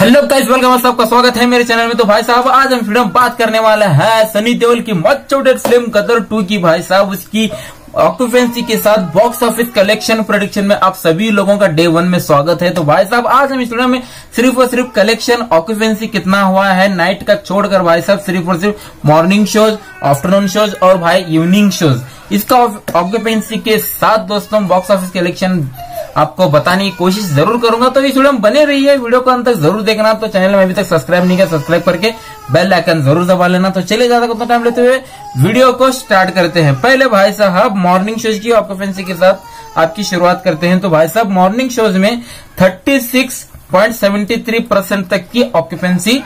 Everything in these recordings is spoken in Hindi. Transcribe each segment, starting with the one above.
हेलो गाइस, वेलकम, सबका स्वागत है मेरे चैनल में। तो भाई साहब आज हम वीडियो में बात करने वाले हैं सनी देओल की मच चौडेड फिल्म गदर 2 की। भाई साहब उसकी ऑक्यूपेंसी के साथ बॉक्स ऑफिस कलेक्शन प्रेडिक्शन में आप सभी लोगों का डे 1 में स्वागत है। तो भाई साहब आज हम इस वीडियो में सिर्फ और सिर्फ कलेक्शन ऑक्यूपेंसी कितना हुआ है नाइट का छोड़कर भाई साहब सिर्फ और सिर्फ मॉर्निंग शोज, आफ्टरनून शोज और भाई इवनिंग शोज, इसका ऑक्यूपेंसी के साथ दोस्तों बॉक्स ऑफिस कलेक्शन आपको बताने की कोशिश जरूर करूंगा। तो इस वीडियो में बने रहिए, वीडियो को अंत तक जरूर देखना। तो चैनल में अभी तक सब्सक्राइब नहीं किया, सब्सक्राइब करके बेल आइकन जरूर दबा लेना। तो चलिए ज्यादा उतना टाइम लेते हुए वीडियो को स्टार्ट करते हैं। पहले भाई साहब मॉर्निंग शोज की ऑक्यूपेंसी के साथ आपकी शुरुआत करते हैं। तो भाई साहब मॉर्निंग शोज में 36.73% तक की ऑक्यूपेंसी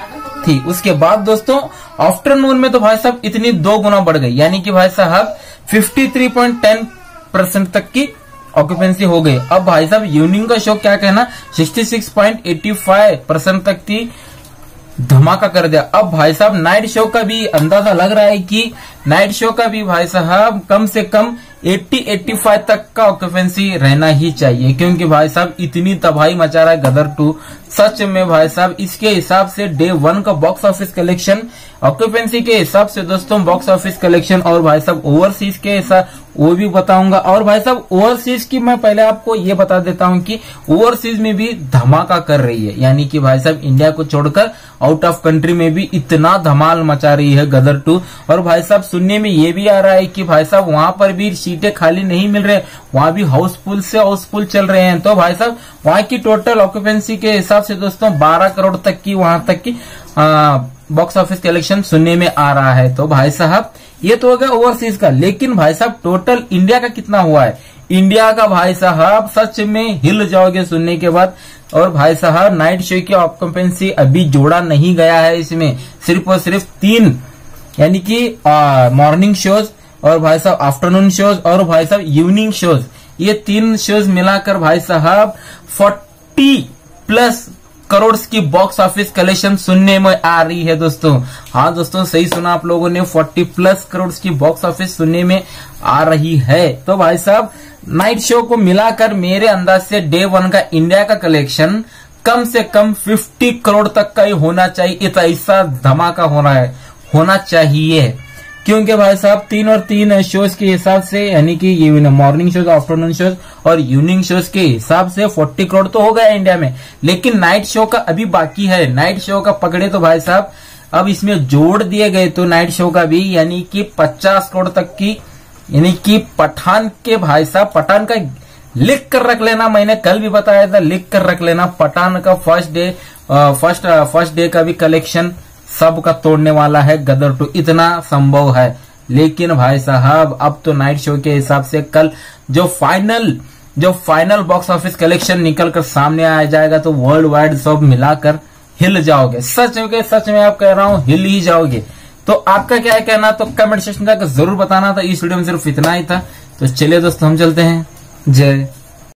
थी। उसके बाद दोस्तों आफ्टरनून में तो भाई साहब इतनी 2 गुना बढ़ गई, यानी कि भाई साहब 53.10% तक की ऑक्यूपेंसी हो गई। अब भाई साहब इवनिंग का शो क्या कहना 66.85% तक थी, धमाका कर दिया। अब भाई साहब नाइट शो का भी अंदाजा लग रहा है कि नाइट शो का भी भाई साहब कम से कम 80-85 तक का ऑक्यूपेंसी रहना ही चाहिए, क्योंकि भाई साहब इतनी तबाही मचा रहा है गदर 2। सच में भाई साहब इसके हिसाब से डे 1 का बॉक्स ऑफिस कलेक्शन ऑक्यूपेंसी के हिसाब से दोस्तों बॉक्स ऑफिस कलेक्शन और भाई साहब ओवरसीज के हिसाब वो भी बताऊंगा। और भाई साहब ओवरसीज की मैं पहले आपको ये बता देता हूं कि ओवरसीज में भी धमाका कर रही है, यानी कि भाई साहब इंडिया को छोड़कर आउट ऑफ कंट्री में भी इतना धमाल मचा रही है गदर 2। और भाई साहब सुनने में ये भी आ रहा है कि भाई साहब वहां पर भी सीटें खाली नहीं मिल रहे, वहां भी हाउसफुल से हाउसफुल चल रहे हैं। तो भाई साहब वहां की टोटल ऑक्यूपेंसी के हिसाब से दोस्तों 12 करोड़ तक की वहां तक की बॉक्स ऑफिस कलेक्शन सुनने में आ रहा है। तो भाई साहब ये तो हो गया ओवरसीज का, लेकिन भाई साहब टोटल इंडिया का कितना हुआ है? इंडिया का भाई साहब सच में हिल जाओगे सुनने के बाद। और भाई साहब नाइट शो की ऑक्यूपेंसी अभी जोड़ा नहीं गया है, इसमें सिर्फ और सिर्फ 3 यानी कि मॉर्निंग शोज और भाई साहब आफ्टरनून शोज और भाई साहब इवनिंग शोज, ये 3 शोज मिलाकर भाई साहब 40+ करोड़ की बॉक्स ऑफिस कलेक्शन सुनने में आ रही है दोस्तों। हाँ दोस्तों सही सुना आप लोगों ने, 40+ करोड़ की बॉक्स ऑफिस सुनने में आ रही है। तो भाई साहब नाइट शो को मिलाकर मेरे अंदाज से डे 1 का इंडिया का कलेक्शन कम से कम 50 करोड़ तक का ही होना चाहिए। ऐसा धमाका होना चाहिए, क्योंकि भाई साहब 3 और 3 शोज के हिसाब से, यानी कि मॉर्निंग शोज, आफ्टरनून शोज और इवनिंग शोज के हिसाब से 40 करोड़ तो हो गया इंडिया में, लेकिन नाइट शो का अभी बाकी है। नाइट शो का पकड़े तो भाई साहब अब इसमें जोड़ दिए गए तो नाइट शो का भी, यानी कि 50 करोड़ तक की, यानी कि पठान के भाई साहब पठान का लिख कर रख लेना, मैंने कल भी बताया था, लिख कर रख लेना। पठान का फर्स्ट डे का भी कलेक्शन सबका तोड़ने वाला है गदर 2, इतना संभव है। लेकिन भाई साहब अब तो नाइट शो के हिसाब से कल जो फाइनल बॉक्स ऑफिस कलेक्शन निकल कर सामने आ जाएगा तो वर्ल्ड वाइड सब मिलाकर हिल जाओगे। सच में आप कह रहा हूं हिल ही जाओगे। तो आपका क्या है कहना, तो कमेंट सेक्शन में जरूर बताना था। इस वीडियो में सिर्फ इतना ही था। तो चलिए दोस्तों हम चलते हैं। जय